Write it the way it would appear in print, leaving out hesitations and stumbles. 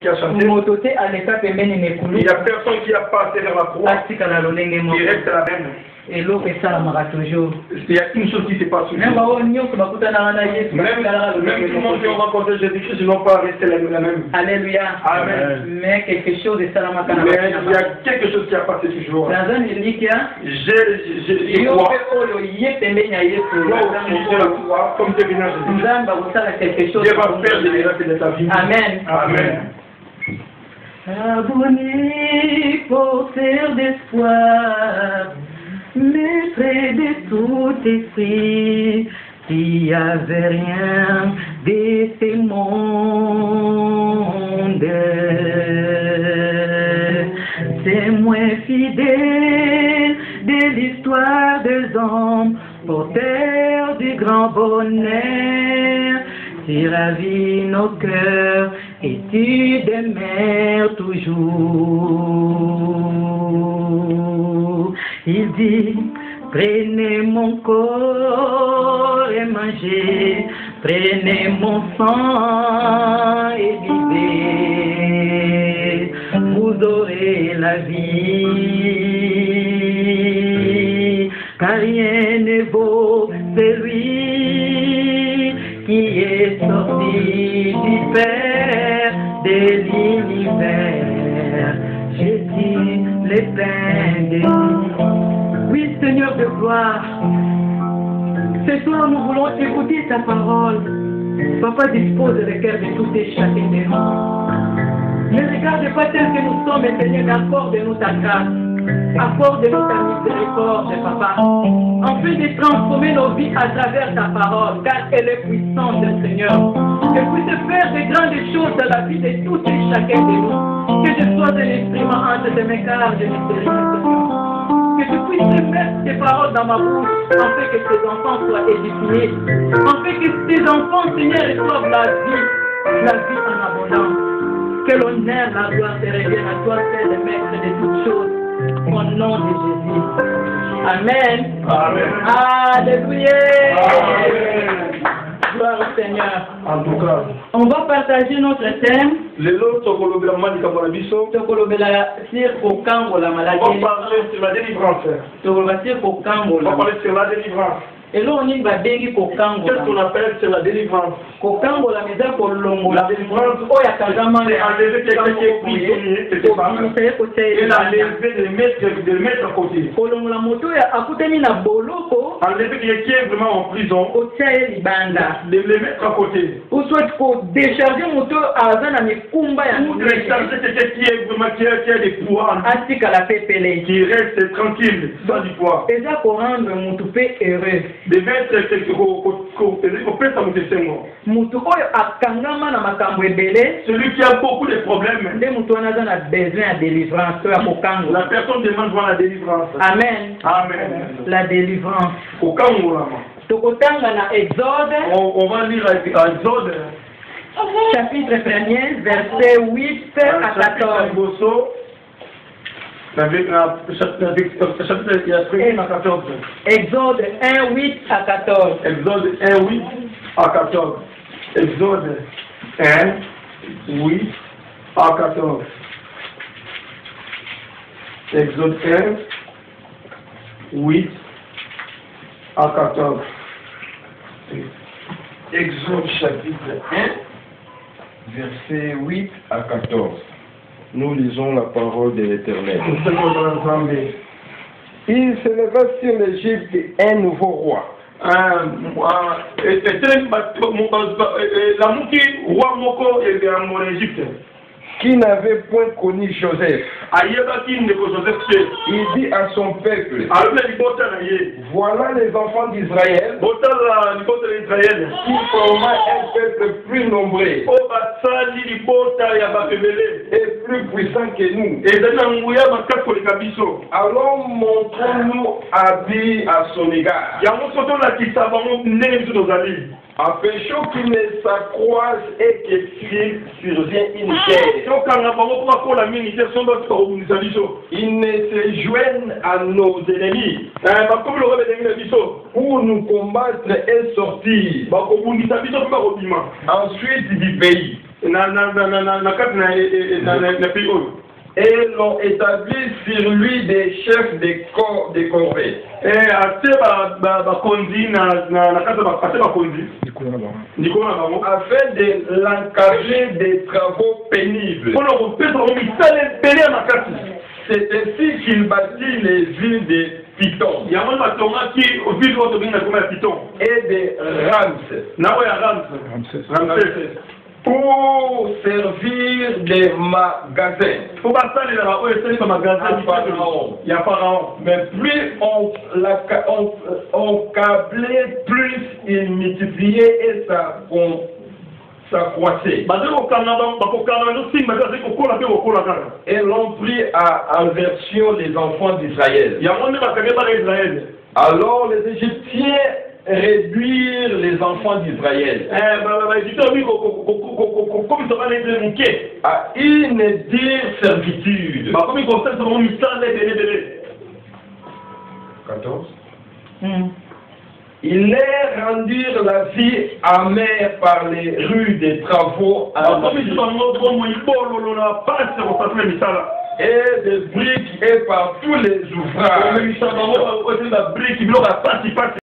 qui a chanté. Il n'y a personne qui a passé vers la croix qui reste la même. Il y a une chose qui se passe toujours. Même tout le monde qui a rencontré Jésus-Christ, ils n'ont pas resté la même. Alléluia. Amen. Mais quelque chose il y a quelque chose qui a passé toujours. Je crois. Comme Dieu vient Jésus. Dieu va faire des miracles de ta vie. Amen. Amen. Abonné, porteur d'espoir, maître de tout esprit, qui avait rien de ce monde. C'est moins fidèle de l'histoire des hommes, porteur du grand bonheur. Tu ravis nos cœurs et tu demeures toujours. Il dit, prenez mon corps et mangez, prenez mon sang et vivez, vous aurez la vie, car rien ne vaut celui qui est sorti du Père de l'univers. Jésus, le pain de vie. Oui, Seigneur de gloire, ce soir nous voulons écouter ta parole. Papa, dispose le cœur de tout et chacun de nous. Ne regarde pas tel que nous sommes, Seigneur, mais accorde-nous ta grâce. Accorde-nous ta miséricorde, Papa, afin de transformer nos vies à travers ta parole, car elle est puissante, Seigneur. Que puisse faire de grandes choses dans la vie de tous et chacun de nous. Que je sois un instrument entre tes mains, car je ne sais rien, Seigneur. Que tu puisses mettre tes paroles dans ma bouche, afin que tes enfants soient édifiés, afin que tes enfants, Seigneur, reçoivent la vie en abondance. Que l'honneur, la gloire te revienne à toi, Père, le maître de toutes choses. Au nom de Jésus. Amen. Amen. Alléluia. Amen. Gloire au Seigneur. En tout cas, on va partager notre thème. Les autres, on va parler sur la délivrance. On va parler sur la délivrance. Et là, on y va bien pour Kango. Qu'est-ce qu'on appelle sur la délivrance? Kokango la maison pour l'homme. La délivrance, c'est enlever quelqu'un qui est prisonnier, et l'enlever de le mettre à côté. Enlever quelqu'un qui est vraiment en prison, de le mettre à côté. Ou soit décharger mon tour à Zana Mikumba. Ou décharger quelqu'un qui est vraiment qui a des poids, qui reste tranquille, sans du poids. Et ça pour rendre mon toupé heureux. De mettre quelqu'un celui qui a beaucoup de problèmes. La personne demande la délivrance. Amen. Amen. La délivrance. On va lire Exode. Chapitre 1er, verset 8 à 14. Exode 1, 8 à 14. Exode 1, 8 à 14. Exode 1, 8 à 14. Exode 1, 8 à 14. Exode chapitre 1, verset 8 à 14. Nous lisons la parole de l'Éternel. Il se leva sur l'Égypte un nouveau roi. Qui n'avait point connu Joseph. Il dit à son peuple, voilà les enfants d'Israël qui forment un peuple plus nombreux et plus puissant que nous. Alors montrons-nous habits à son égard. Empêchons qu'il ne s'accroisse et qu'il survienne une guerre. Il ne se joigne à nos ennemis pour nous combattre et sortir ensuite du pays. Et l'ont établi sur lui des chefs des corvées. Afin de l'encadrer des travaux pénibles. C'est ainsi qu'il bâtit les villes de Python et de Ramsès pour servir des magasins. Mais plus on câblait, plus il multipliait et ça croissait. Et l'ont pris en version les enfants d'Israël. Alors les Égyptiens réduire les enfants d'Israël à une dure servitude. 14. Ils leur rendirent la vie amère par les rudes des travaux et des briques et par tous les ouvrages.